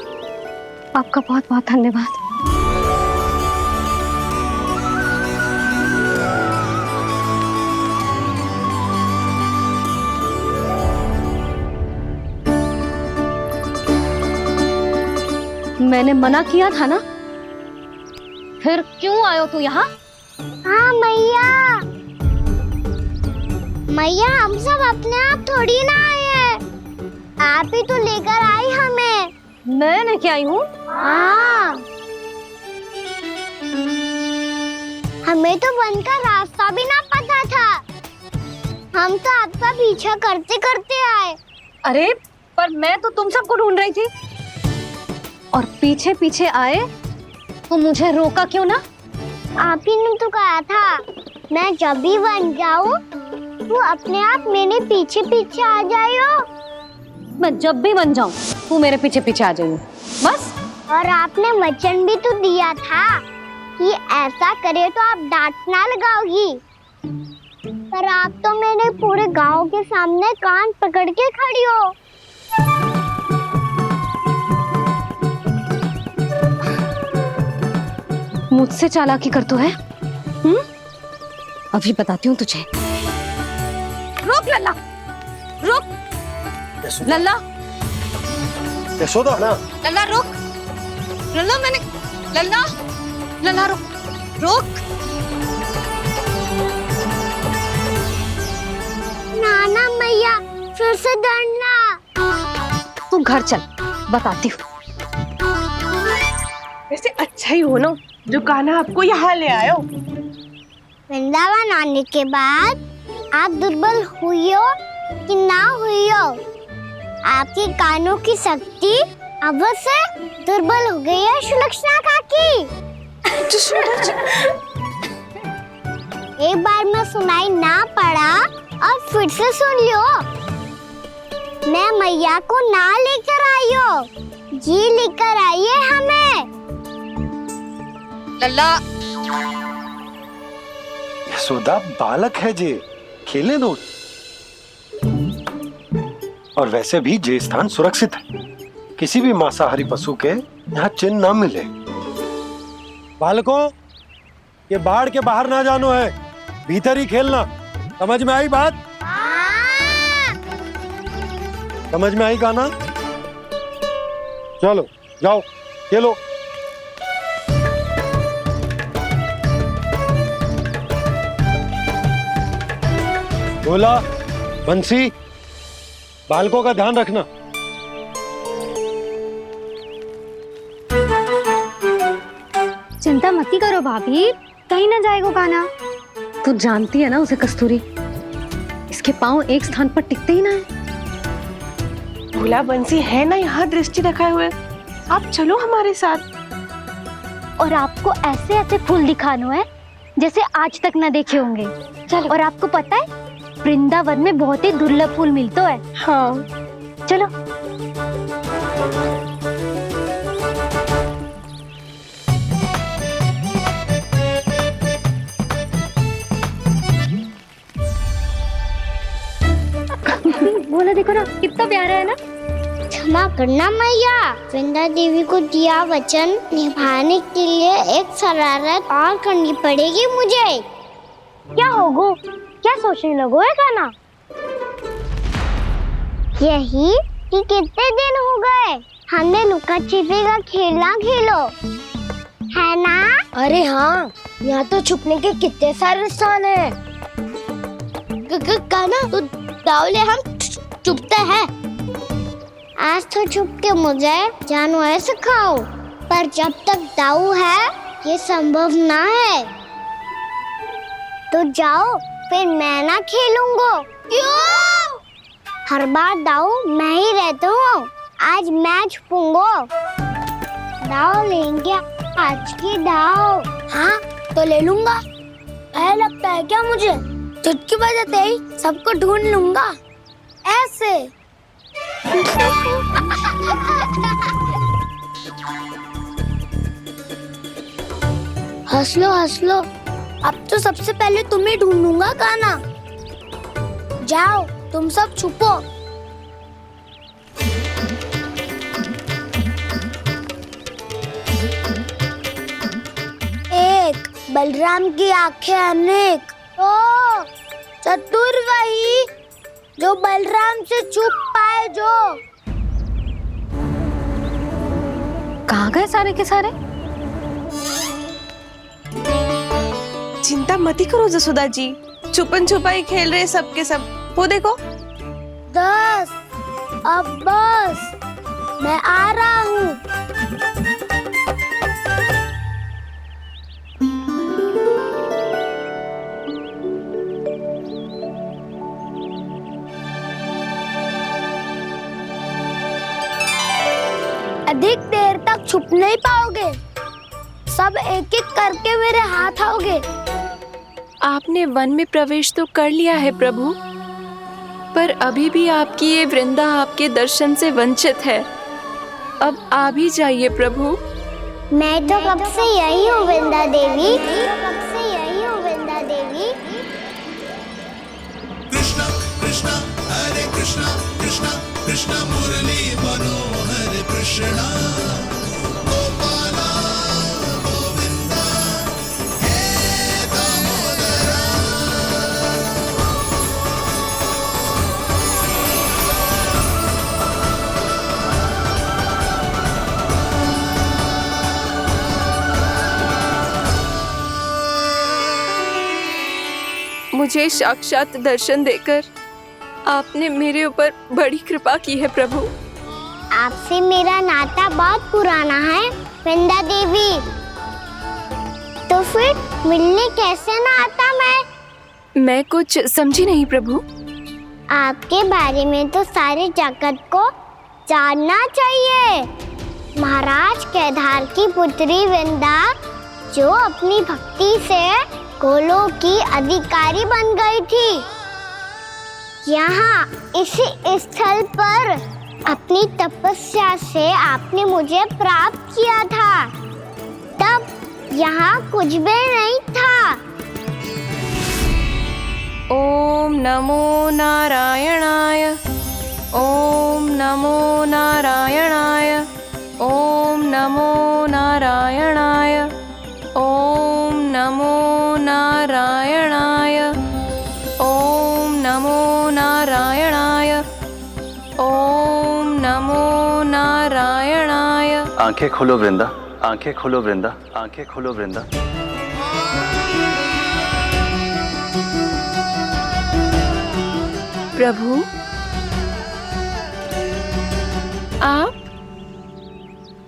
आपका बहुत बहुत धन्यवाद। मैंने मना किया था ना, फिर क्यों आयो तू यहाँ? हाँ मैया, मैया हम सब अपने आप थोड़ी ना आए हैं, आप ही तो लेकर आई हमें। मैं लेके आई हूँ? हाँ, हमें तो वन का रास्ता भी ना पता था, हम तो आपका पीछा करते करते आए। अरे पर मैं तो तुम सबको ढूंढ रही थी, और पीछे पीछे आए तो मुझे रोका क्यों ना? आप ही ने तो कहा था मैं जब भी बन जाऊं तू अपने आप मेरे पीछे पीछे आ जाइयो। मैं जब भी बन जाऊं तू मेरे पीछे पीछे आ जाइयो, बस। और आपने वचन भी तो दिया था कि ऐसा करे तो आप डांट ना लगाओगी, पर आप तो मेरे पूरे गांव के सामने कान पकड़ के खड़ी हो। मुझसे चालाकी करतू है? अभी बताती हूँ तुझे। रोक लल्ला, रोक लल्ला, यशोदा ना। लल्ला रोक, लल्ला मैंने, लल्ला, लल्ला रोक, रोक। नाना मैया फिर से डरना। तू घर चल, बताती हूँ। वैसे अच्छा ही हो ना जो कान्हा आपको यहाँ ले आयो। वृंदावन आने के बाद आप दुर्बल हुई हो कि ना हुई हो, आपके कानों की शक्ति अब से दुर्बल हो गई है सुलक्षणा काकी। एक बार में सुनाई ना पड़ा और फिर से सुन लो। मैं मैया को ना लेकर आई हो, जी लेकर आई है हमें। लल्ला, यशोदा बालक है जे, खेले दो। और वैसे भी जे स्थान सुरक्षित है, किसी भी मांसाहारी पशु के यहाँ चिन्ह ना मिले। बालकों, ये बाढ़ के बाहर ना जानो है, भीतर ही खेलना। समझ में आई बात? समझ में आई कान्हा? चलो जाओ खेलो। बोला बंसी, बालकों का ध्यान रखना। चिंता मत करो भाभी, कहीं ना जाएगा कान्हा। तू जानती है ना उसे कस्तूरी, इसके पांव एक स्थान पर टिकते ही ना है। भोला बंसी है ना यहाँ दृष्टि रखाए हुए, आप चलो हमारे साथ। और आपको ऐसे ऐसे फूल दिखानो है जैसे आज तक न देखे होंगे। चलो। और आपको पता है वृंदावन में बहुत ही दुर्लभ फूल मिलते हैं। हाँ चलो। बोला देखो ना कितना प्यारा है ना। क्षमा करना मैया, वृंदा देवी को दिया वचन निभाने के लिए एक शरारत और करनी पड़ेगी मुझे। क्या होगो? क्या सोचने लगो है कान्हा? यही कि कितने दिन हो गए हमने लुका छिपी का खेलना खेलो, है ना? अरे हाँ, यहाँ तो छुपने के कितने सारे स्थान है। कान्हा तो दावले हम छुपते हैं। आज तो छुप के मुझे जानवर सिखाओ, पर जब तक दाऊ है ये संभव ना है। तो जाओ, फिर मैं ना खेलूंगा। क्यों? हर बार दाऊ मैं ही रहता हूँ, आज मैं छुपूंगा। दाऊ लेंगे आज की दाऊ। हाँ तो ले लूंगा। ऐसा लगता है क्या मुझे? चुटकी बजाते ही सबको ढूंढ लूंगा ऐसे। हंस लो, अब तो सबसे पहले तुम्हें ढूंढूंगा कान्हा। जाओ तुम सब छुपो। एक बलराम की आंखें अनेक, तो चतुर वही जो बलराम से छुप पाए। जो कहाँ गए सारे के सारे? चिंता मत करो जसोदा जी, छुपन छुपाई खेल रहे सबके सब। वो देखो 10, अब बस, मैं आ रहा हूँ। अधिक देर तक छुप नहीं पाओगे, सब एक एक करके मेरे हाथ आओगे। आपने वन में प्रवेश तो कर लिया है प्रभु, पर अभी भी आपकी ये वृंदा आपके दर्शन से वंचित है। अब आ भी जाइए प्रभु। मैं तो कब से यही हूँ वृंदा देवी, कब से यही हूँ वृंदा देवी। कृष्णा कृष्णा हरे कृष्णा कृष्णा कृष्णा मुरली मनोहर कृष्णा गोपाला गोविंदा हे दामोदरा। मुझे साक्षात दर्शन देकर आपने मेरे ऊपर बड़ी कृपा की है प्रभु। आपसे मेरा नाता बहुत पुराना है वृंदा देवी, तो फिर मिलने कैसे ना आता मैं कुछ समझी नहीं प्रभु। आपके बारे में तो सारे जगत को जानना चाहिए। महाराज केदार की पुत्री वृंदा जो अपनी भक्ति से गोलों की अधिकारी बन गई थी, यहाँ इसी स्थल पर अपनी तपस्या से आपने मुझे प्राप्त किया था। तब यहाँ कुछ भी नहीं था। ओम नमो नारायणाय, ओम नमो नारायणाय, ओम नमो नारायणाय, ओम नमो नारायणाय, ओम नमो नारायणाय, ओम नमो नारायणाय। आंखें खोलो वृंदा, आंखें खोलो वृंदा, आंखें खोलो वृंदा। प्रभु आप?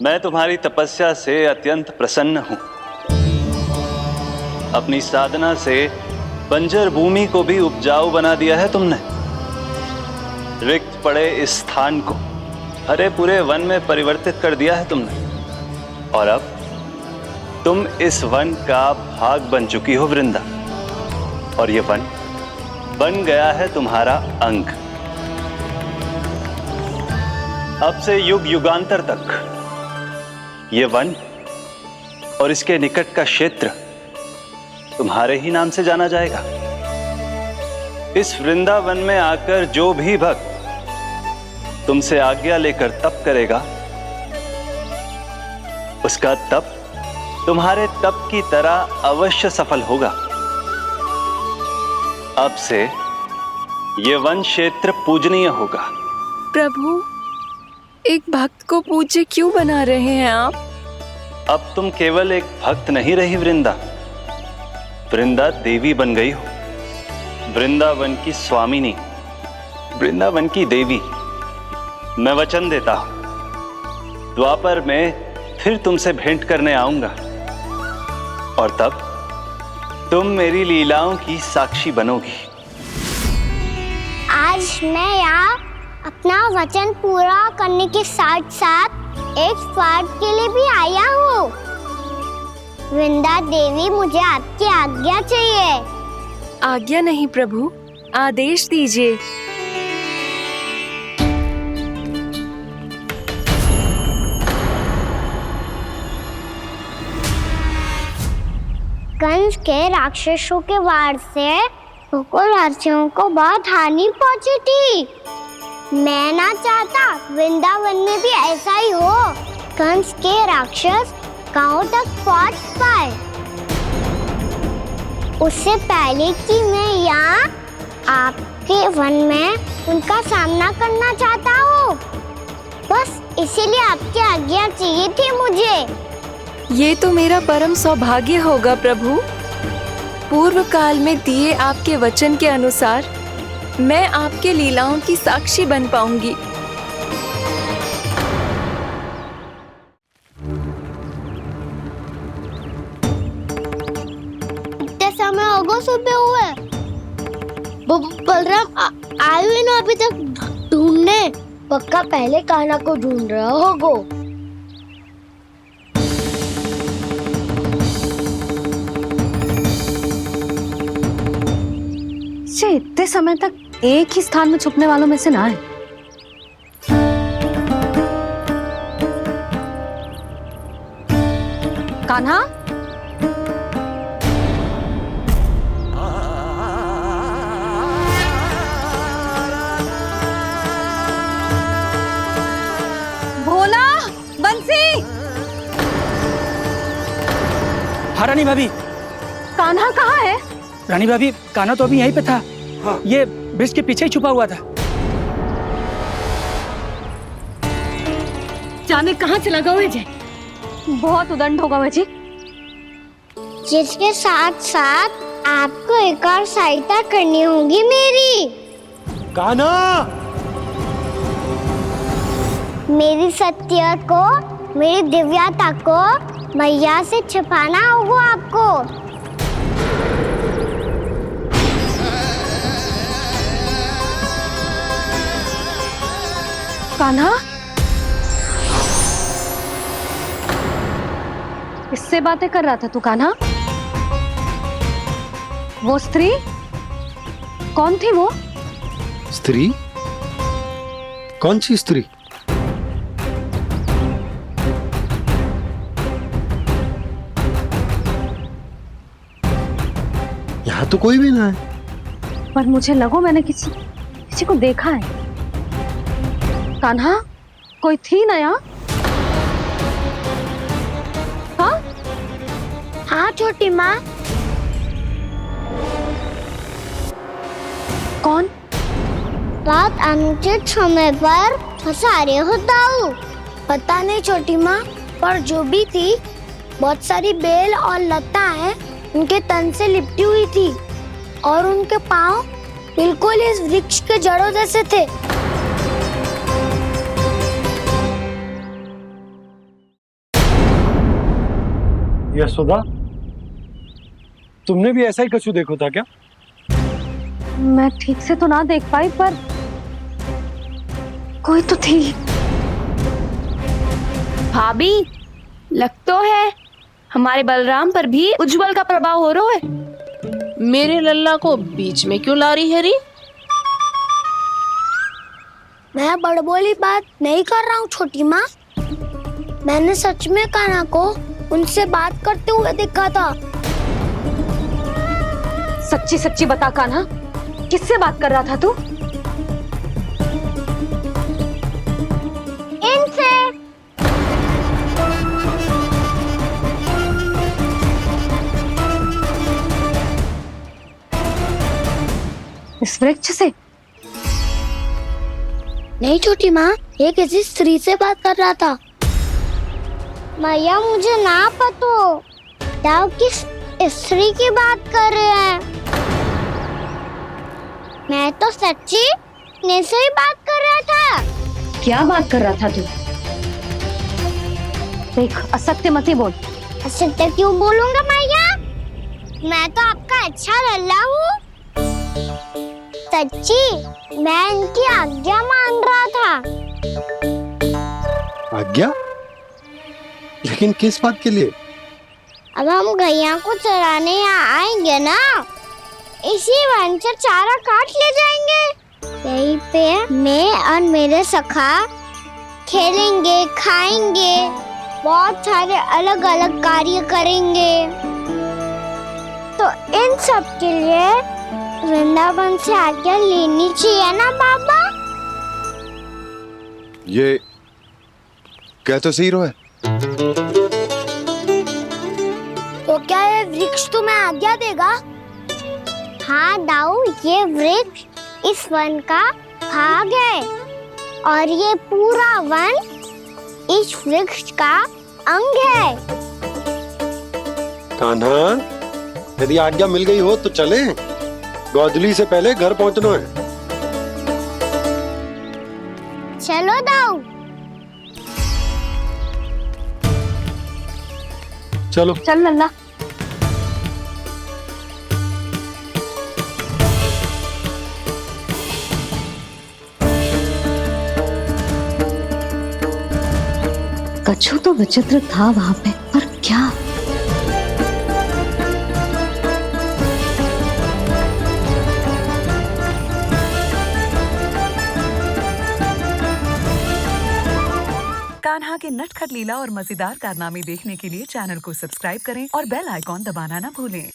मैं तुम्हारी तपस्या से अत्यंत प्रसन्न हूं। अपनी साधना से बंजर भूमि को भी उपजाऊ बना दिया है तुमने। रिक्त पड़े इस स्थान को हरे पूरे वन में परिवर्तित कर दिया है तुमने, और अब तुम इस वन का भाग बन चुकी हो वृंदा, और ये वन बन गया है तुम्हारा अंग। अब से युग युगांतर तक ये वन और इसके निकट का क्षेत्र तुम्हारे ही नाम से जाना जाएगा। इस वृंदावन में आकर जो भी भक्त तुमसे आज्ञा लेकर तप करेगा, उसका तप तुम्हारे तप की तरह अवश्य सफल होगा। अब से ये वन क्षेत्र पूजनीय होगा। प्रभु, एक भक्त को पूज्य क्यों बना रहे हैं आप? अब तुम केवल एक भक्त नहीं रही वृंदा, वृंदा देवी बन गई हो। वृंदावन की स्वामिनी, वृंदावन की देवी। मैं वचन देता हूं, द्वापर में फिर तुमसे भेंट करने आऊंगा, और तब तुम मेरी लीलाओं की साक्षी बनोगी। आज मैं यहाँ अपना वचन पूरा करने के साथ साथ एक स्वार्थ के लिए भी आया हूँ। वृंदा देवी, मुझे आपकी आज्ञा चाहिए। आज्ञा नहीं प्रभु, आदेश दीजिए। कंस के राक्षसों के वार से गोकुलवासियों को बहुत हानि पहुंची थी। मैं ना चाहता वृंदावन में भी ऐसा ही हो। कंस के राक्षस गांव तक पहुंच पाए, उससे पहले कि मैं यहाँ आपके वन में उनका सामना करना चाहता हूँ। बस इसीलिए आपकी आज्ञा चाहिए थी मुझे। ये तो मेरा परम सौभाग्य होगा प्रभु। पूर्व काल में दिए आपके वचन के अनुसार मैं आपके लीलाओं की साक्षी बन पाऊंगी। इतने समय होगा सुबह हुए। बलराम आए हुए ना अभी तक ढूंढने? पक्का पहले कान्हा को ढूंढ रहा होगा। बच्चे इतने समय तक एक ही स्थान में छुपने वालों में से ना है। कान्हा, भोला, बंसी। हाँ रानी भाभी। कान्हा कहाँ है? रानी भाभी, कान्हा तो अभी यहीं पे था। हाँ। ये ब्रिज के पीछे ही छुपा हुआ था। जाने कहाँ चला गया है? बहुत उदंड होगा वह जी। जिसके साथ साथ आपको एक और सहायता करनी होगी मेरी। कान्हा, मेरी सत्य को, मेरी दिव्यता को मैया से छिपाना होगा आपको। कान्हा, किससे बातें कर रहा था तू कान्हा? वो स्त्री कौन थी? वो स्त्री? कौन सी स्त्री? यहाँ तो कोई भी ना है। पर मुझे लगो मैंने किसी को देखा है। कान्हा, कोई थी ना यहाँ? हाँ? हाँ छोटी माँ। कौन? रात अनुचित समय पर फंसा रहे हो दाऊ। पता नहीं छोटी माँ, पर जो भी थी, बहुत सारी बेल और लताएं उनके तन से लिपटी हुई थी और उनके पांव बिल्कुल इस वृक्ष के जड़ों जैसे थे। यशोदा, तुमने भी ऐसा ही कछु देखो था क्या? मैं ठीक से तो ना देख पाई, पर कोई तो थी। भाभी, लग तो है हमारे बलराम पर भी उज्जवल का प्रभाव हो रहा है। मेरे लल्ला को बीच में क्यों ला रही है री? मैं बड़बोली बात नहीं कर रहा हूँ छोटी माँ। मैंने सच में कान्हा को उनसे बात करते हुए देखा था। सच्ची सच्ची बता कान्हा, किससे बात कर रहा था तू? इनसे। इस वृक्ष से? नहीं छोटी माँ, ये किसी स्त्री से बात कर रहा था। मैया मुझे ना पतो दाऊ किस स्त्री की बात कर रहे हैं। मैं तो सच्ची ने से ही बात कर रहा था। क्या बात कर रहा था तू? देख, असत्य मत ही बोल। असत्य क्यों बोलूंगा मैया? मैं तो आपका अच्छा लल्ला हूँ। सच्ची मैं इनकी आज्ञा मान रहा था। आज्ञा? लेकिन किस बात के लिए? अब हम गैया को चराने यहाँ आएंगे ना, इसी वन से चारा काट ले जाएंगे। यहीं पे मैं और मेरे सखा खेलेंगे, खाएंगे, बहुत सारे अलग अलग कार्य करेंगे। तो इन सब के लिए वृंदावन से आज्ञा लेनी चाहिए ना बाबा? ये क्या तो सही रो है। तो क्या ये वृक्ष तुम्हें आज्ञा देगा? हाँ दाऊ, ये वृक्ष इस वन का भाग है और ये पूरा वन इस वृक्ष का अंग है। कान्हा, यदि आज्ञा मिल गई हो तो चले। गोधली से पहले घर पहुंचना है। चलो दाऊ। चलो चल लल्ला। कछु तो विचित्र था वहां पे, पर क्या? कान्हा के नटखट लीला और मजेदार कारनामे देखने के लिए चैनल को सब्सक्राइब करें और बेल आइकॉन दबाना ना भूलें।